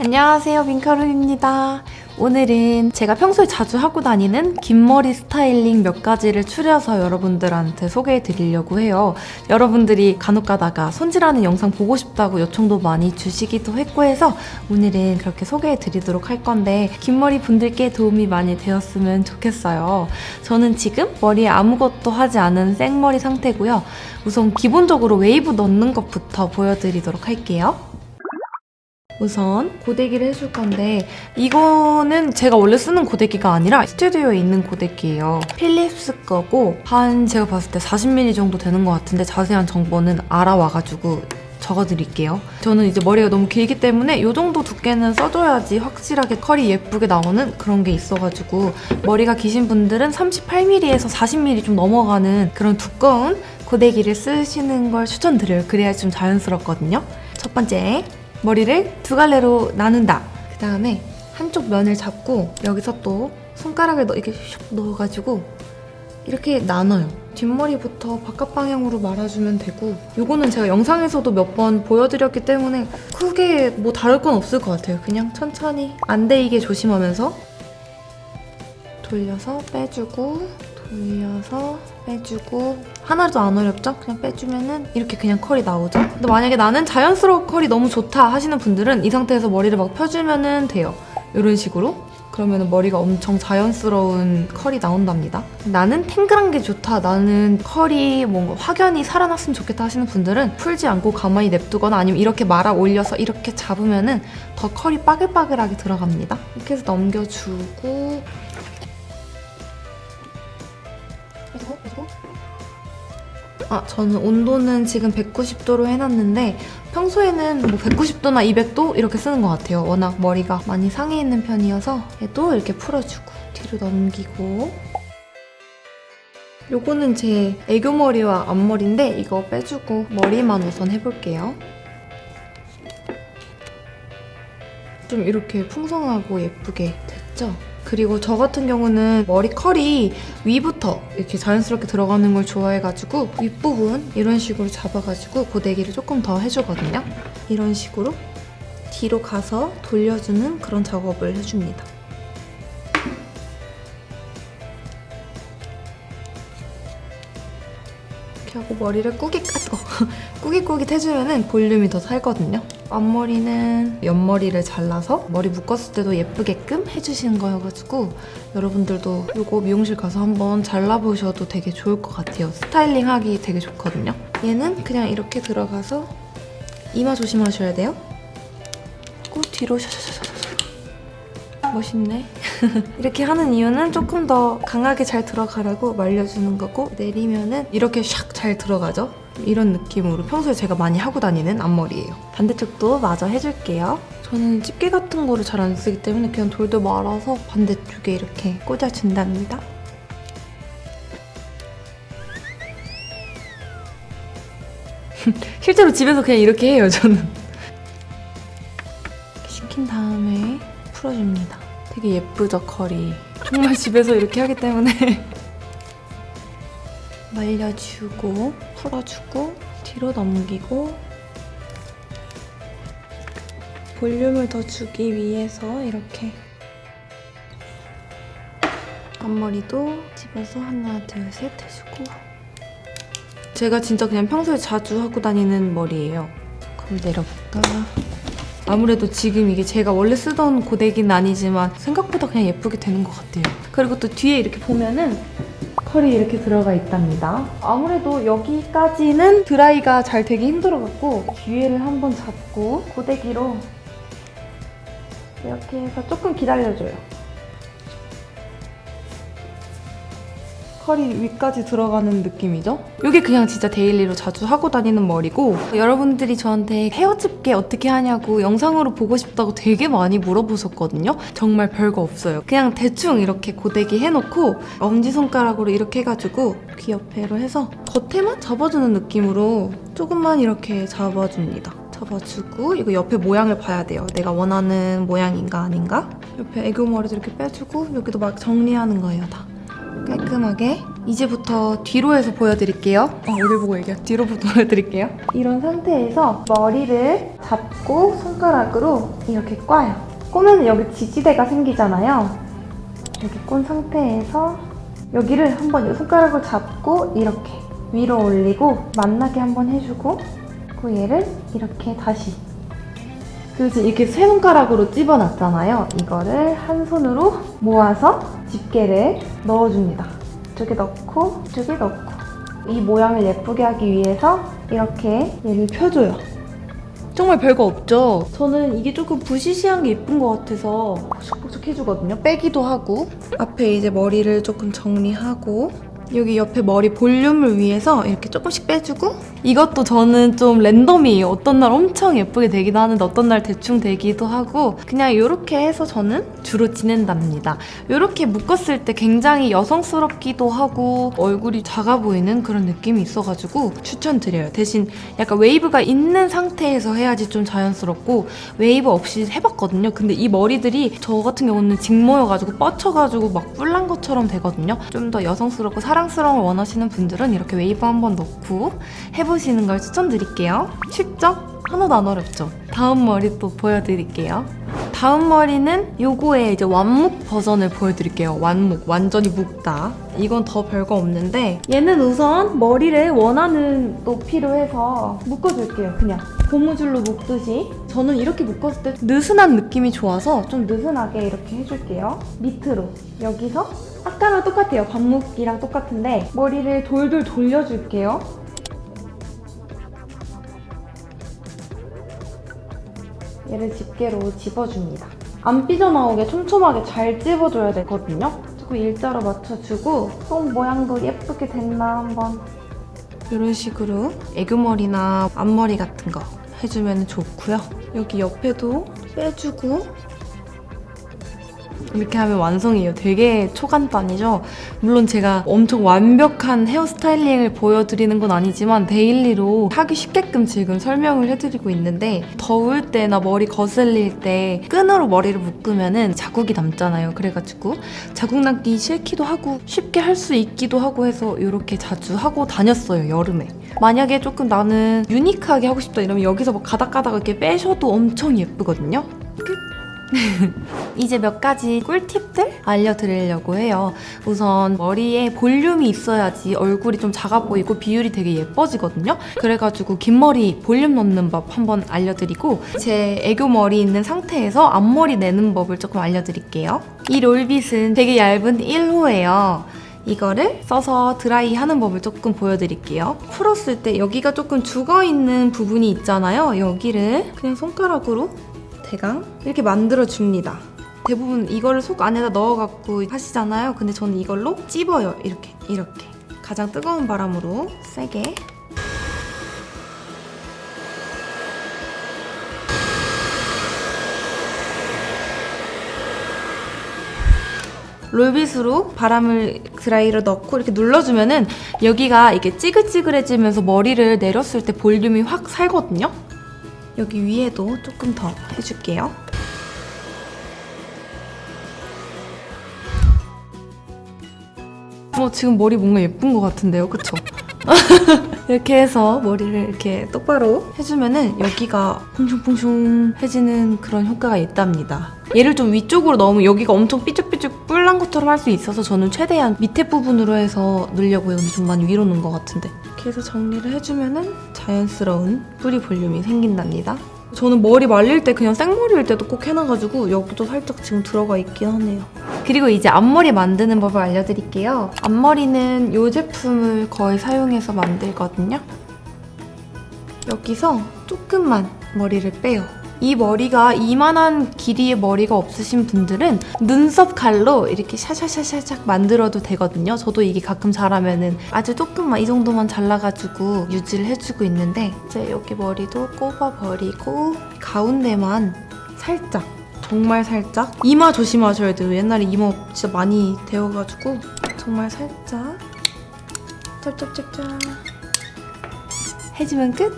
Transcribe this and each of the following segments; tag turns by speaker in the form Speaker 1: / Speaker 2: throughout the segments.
Speaker 1: 안녕하세요, 민카루입니다. 오늘은 제가 평소에 자주 하고 다니는 긴 머리 스타일링 몇 가지를 추려서 여러분들한테 소개해 드리려고 해요. 여러분들이 간혹 가다가 손질하는 영상 보고 싶다고 요청도 많이 주시기도 했고 해서 오늘은 그렇게 소개해 드리도록 할 건데 긴 머리 분들께 도움이 많이 되었으면 좋겠어요. 저는 지금 머리에 아무것도 하지 않은 생머리 상태고요. 우선 기본적으로 웨이브 넣는 것부터 보여드리도록 할게요. 우선 고데기를 해줄 건데 이거는 제가 원래 쓰는 고데기가 아니라 스튜디오에 있는 고데기예요. 필립스 거고 한 제가 봤을 때 40mm 정도 되는 것 같은데 자세한 정보는 알아와가지고 적어드릴게요. 저는 이제 머리가 너무 길기 때문에 이 정도 두께는 써줘야지 확실하게 컬이 예쁘게 나오는 그런 게 있어가지고 머리가 기신 분들은 38mm에서 40mm 좀 넘어가는 그런 두꺼운 고데기를 쓰시는 걸 추천드려요. 그래야 좀 자연스럽거든요. 첫 번째, 머리를 두 갈래로 나눈다. 그 다음에 한쪽 면을 잡고 여기서 또 손가락을 이렇게 슉 넣어가지고 이렇게 나눠요. 뒷머리부터 바깥 방향으로 말아주면 되고 요거는 제가 영상에서도 몇 번 보여드렸기 때문에 크게 뭐 다를 건 없을 것 같아요. 그냥 천천히 안 데이게 조심하면서 돌려서 빼주고 돌려서 빼주고 하나도 안 어렵죠? 그냥 빼주면은 이렇게 그냥 컬이 나오죠? 근데 만약에 나는 자연스러운 컬이 너무 좋다 하시는 분들은 이 상태에서 머리를 막 펴주면은 돼요. 이런 식으로. 그러면 머리가 엄청 자연스러운 컬이 나온답니다. 나는 탱글한 게 좋다, 나는 컬이 뭔가 확연히 살아났으면 좋겠다 하시는 분들은 풀지 않고 가만히 냅두거나 아니면 이렇게 말아 올려서 이렇게 잡으면은 더 컬이 빠글빠글하게 들어갑니다. 이렇게 해서 넘겨주고 저는 온도는 지금 190도로 해놨는데 평소에는 뭐 190도나 200도 이렇게 쓰는 것 같아요. 워낙 머리가 많이 상해 있는 편이어서 얘도 이렇게 풀어주고 뒤로 넘기고 요거는 제 애교머리와 앞머리인데 이거 빼주고 머리만 우선 해볼게요. 좀 이렇게 풍성하고 예쁘게 됐죠? 그리고 저 같은 경우는 머리 컬이 위부터 이렇게 자연스럽게 들어가는 걸 좋아해가지고 윗부분 이런 식으로 잡아가지고 고데기를 조금 더 해주거든요. 이런 식으로 뒤로 가서 돌려주는 그런 작업을 해줍니다. 이렇게 하고 머리를 꾸깃꾸깃 해주면 볼륨이 더 살거든요. 앞머리는 옆머리를 잘라서 머리 묶었을 때도 예쁘게끔 해주시는 거여가지고 여러분들도 이거 미용실 가서 한번 잘라보셔도 되게 좋을 것 같아요. 스타일링하기 되게 좋거든요. 얘는 그냥 이렇게 들어가서 이마 조심하셔야 돼요. 꼭 뒤로 샤샤샤샤. 멋있네. 이렇게 하는 이유는 조금 더 강하게 잘 들어가라고 말려주는 거고 내리면은 이렇게 샥 잘 들어가죠? 이런 느낌으로 평소에 제가 많이 하고 다니는 앞머리예요. 반대쪽도 마저 해줄게요. 저는 집게 같은 거를 잘 안 쓰기 때문에 그냥 돌돌 말아서 반대쪽에 이렇게 꽂아준답니다. 실제로 집에서 그냥 이렇게 해요, 저는. 이렇게 식힌 다음에 풀어줍니다. 되게 예쁘죠, 컬이. 정말 집에서 이렇게 하기 때문에 말려주고 풀어주고 뒤로 넘기고 볼륨을 더 주기 위해서 이렇게 앞머리도 집어서 하나 둘 셋 해주고 제가 진짜 그냥 평소에 자주 하고 다니는 머리예요. 그럼 내려볼까? 아무래도 지금 이게 제가 원래 쓰던 고데기는 아니지만 생각보다 그냥 예쁘게 되는 것 같아요. 그리고 또 뒤에 이렇게 보면은 컬이 이렇게 들어가 있답니다. 아무래도 여기까지는 드라이가 잘 되기 힘들어갖고 뒤에를 한번 잡고 고데기로 이렇게 해서 조금 기다려줘요. 컬이 위까지 들어가는 느낌이죠? 이게 그냥 진짜 데일리로 자주 하고 다니는 머리고 여러분들이 저한테 헤어 집게 어떻게 하냐고 영상으로 보고 싶다고 되게 많이 물어보셨거든요? 정말 별거 없어요. 그냥 대충 이렇게 고데기 해놓고 엄지손가락으로 이렇게 해가지고 귀 옆에로 해서 겉에만 잡아주는 느낌으로 조금만 이렇게 잡아줍니다. 잡아주고 이거 옆에 모양을 봐야 돼요. 내가 원하는 모양인가 아닌가? 옆에 애교머리도 이렇게 빼주고 여기도 막 정리하는 거예요, 다. 깔끔하게 이제부터 뒤로 해서 보여드릴게요. 어딜 보고 얘기해? 뒤로부터 보여드릴게요. 이런 상태에서 머리를 잡고 손가락으로 이렇게 꽈요. 꼬면 여기 지지대가 생기잖아요. 이렇게 꼰 상태에서 여기를 한번 손가락을 잡고 이렇게 위로 올리고 만나게 한번 해주고 그리고 얘를 이렇게 다시 그래서 이렇게 세 손가락으로 집어놨잖아요. 이거를 한 손으로 모아서 집게를 넣어줍니다. 이쪽에 넣고 이쪽에 넣고 이 모양을 예쁘게 하기 위해서 이렇게 얘를 펴줘요. 정말 별거 없죠? 저는 이게 조금 부시시한 게 예쁜 것 같아서 뽀석뽀석 해주거든요. 빼기도 하고 앞에 이제 머리를 조금 정리하고 여기 옆에 머리 볼륨을 위해서 이렇게 조금씩 빼주고 이것도 저는 좀 랜덤이에요. 어떤 날 엄청 예쁘게 되기도 하는데 어떤 날 대충 되기도 하고 그냥 이렇게 해서 저는 주로 지낸답니다. 이렇게 묶었을 때 굉장히 여성스럽기도 하고 얼굴이 작아 보이는 그런 느낌이 있어가지고 추천드려요. 대신 약간 웨이브가 있는 상태에서 해야지 좀 자연스럽고 웨이브 없이 해봤거든요. 근데 이 머리들이 저 같은 경우는 직모여가지고 뻗쳐가지고 막 뿔난 것처럼 되거든요. 좀 더 여성스럽고 사랑스러움을 원하시는 분들은 이렇게 웨이브 한번 넣고 해보시는 걸 추천드릴게요. 쉽죠? 하나도 안 어렵죠? 다음 머리 또 보여드릴게요. 다음 머리는 요거의 이제 완묵 버전을 보여드릴게요. 완묵, 완전히 묶다. 이건 더 별거 없는데 얘는 우선 머리를 원하는 높이로 해서 묶어줄게요. 그냥 고무줄로 묶듯이. 저는 이렇게 묶었을 때 느슨한 느낌이 좋아서 좀 느슨하게 이렇게 해줄게요. 밑으로 여기서 아까랑 똑같아요. 반묶기랑 똑같은데 머리를 돌돌 돌려줄게요. 얘를 집게로 집어줍니다. 안 삐져나오게 촘촘하게 잘 집어줘야 되거든요. 조금 일자로 맞춰주고 손 모양도 예쁘게 됐나 한번 이런 식으로 애교머리나 앞머리 같은 거 해주면 좋고요. 여기 옆에도 빼주고 이렇게 하면 완성이에요. 되게 초간단이죠? 물론 제가 엄청 완벽한 헤어스타일링을 보여드리는 건 아니지만 데일리로 하기 쉽게끔 지금 설명을 해드리고 있는데 더울 때나 머리 거슬릴 때 끈으로 머리를 묶으면 자국이 남잖아요. 그래가지고 자국 남기 싫기도 하고 쉽게 할 수 있기도 하고 해서 이렇게 자주 하고 다녔어요. 여름에. 만약에 조금 나는 유니크하게 하고 싶다 이러면 여기서 막 가닥가닥 이렇게 빼셔도 엄청 예쁘거든요. 끝! 이제 몇 가지 꿀팁들 알려드리려고 해요. 우선 머리에 볼륨이 있어야지 얼굴이 좀 작아 보이고 비율이 되게 예뻐지거든요. 그래가지고 긴 머리 볼륨 넣는 법 한번 알려드리고 제 애교 머리 있는 상태에서 앞머리 내는 법을 조금 알려드릴게요. 이 롤빗은 되게 얇은 1호예요. 이거를 써서 드라이 하는 법을 조금 보여드릴게요. 풀었을 때 여기가 조금 죽어있는 부분이 있잖아요. 여기를 그냥 손가락으로 대강 이렇게 만들어줍니다. 대부분 이거를 속 안에다 넣어갖고 하시잖아요. 근데 저는 이걸로 찝어요. 이렇게 가장 뜨거운 바람으로 세게 롤빗으로 바람을 드라이를 넣고 이렇게 눌러주면은 여기가 이게 찌글찌글해지면서 머리를 내렸을 때 볼륨이 확 살거든요. 여기 위에도 조금 더 해줄게요. 지금 머리 뭔가 예쁜 것 같은데요? 그쵸? 이렇게 해서 머리를 이렇게 똑바로 해주면은 여기가 퐁숑퐁숑해지는 그런 효과가 있답니다. 얘를 좀 위쪽으로 넣으면 여기가 엄청 삐죽삐죽 뿔난 것처럼 할 수 있어서 저는 최대한 밑에 부분으로 해서 넣으려고요. 근데 좀 많이 위로 넣은 것 같은데. 이렇게 해서 정리를 해주면은 자연스러운 뿌리 볼륨이 생긴답니다. 저는 머리 말릴 때 그냥 생머리일 때도 꼭 해놔가지고 여기도 살짝 지금 들어가 있긴 하네요. 그리고 이제 앞머리 만드는 법을 알려드릴게요. 앞머리는 이 제품을 거의 사용해서 만들거든요. 여기서 조금만 머리를 빼요. 이 머리가 이만한 길이의 머리가 없으신 분들은 눈썹 칼로 이렇게 샤샤샤샤샥 만들어도 되거든요. 저도 이게 가끔 자라면은 아주 조금만 이 정도만 잘라가지고 유지를 해주고 있는데 이제 여기 머리도 꼽아버리고 가운데만 살짝 정말 살짝 이마 조심하셔야 돼요. 옛날에 이마 진짜 많이 데워가지고 정말 살짝 짭짭짭짭 해주면 끝!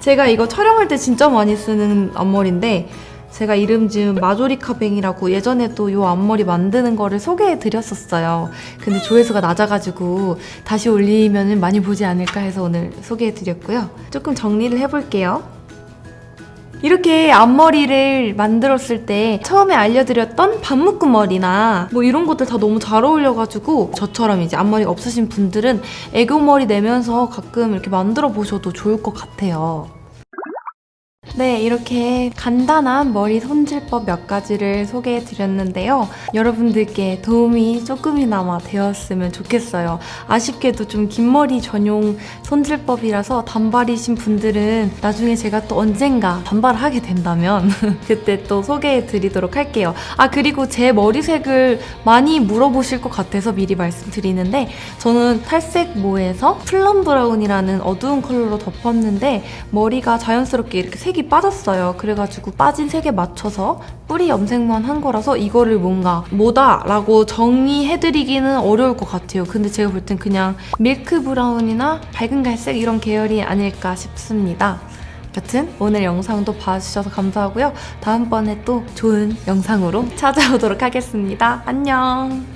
Speaker 1: 제가 이거 촬영할 때 진짜 많이 쓰는 앞머리인데 제가 이름 지은 마조리카뱅이라고 예전에도 요 앞머리 만드는 거를 소개해드렸었어요. 근데 조회수가 낮아가지고 다시 올리면 많이 보지 않을까 해서 오늘 소개해드렸고요. 조금 정리를 해볼게요. 이렇게 앞머리를 만들었을 때 처음에 알려드렸던 반묶음머리나 뭐 이런 것들 다 너무 잘 어울려가지고 저처럼 이제 앞머리가 없으신 분들은 애교머리 내면서 가끔 이렇게 만들어 보셔도 좋을 것 같아요. 네, 이렇게 간단한 머리 손질법 몇 가지를 소개해 드렸는데요. 여러분들께 도움이 조금이나마 되었으면 좋겠어요. 아쉽게도 좀 긴 머리 전용 손질법이라서 단발이신 분들은 나중에 제가 또 언젠가 단발을 하게 된다면 그때 또 소개해 드리도록 할게요. 아, 그리고 제 머리색을 많이 물어보실 것 같아서 미리 말씀드리는데 저는 탈색모에서 플럼 브라운이라는 어두운 컬러로 덮었는데 머리가 자연스럽게 이렇게 색이 빠졌어요. 그래가지고 빠진 색에 맞춰서 뿌리 염색만 한 거라서 이거를 뭔가 뭐다 라고 정의해드리기는 어려울 것 같아요. 근데 제가 볼 땐 그냥 밀크 브라운이나 밝은 갈색 이런 계열이 아닐까 싶습니다. 여튼 오늘 영상도 봐주셔서 감사하고요. 다음번에 또 좋은 영상으로 찾아오도록 하겠습니다. 안녕.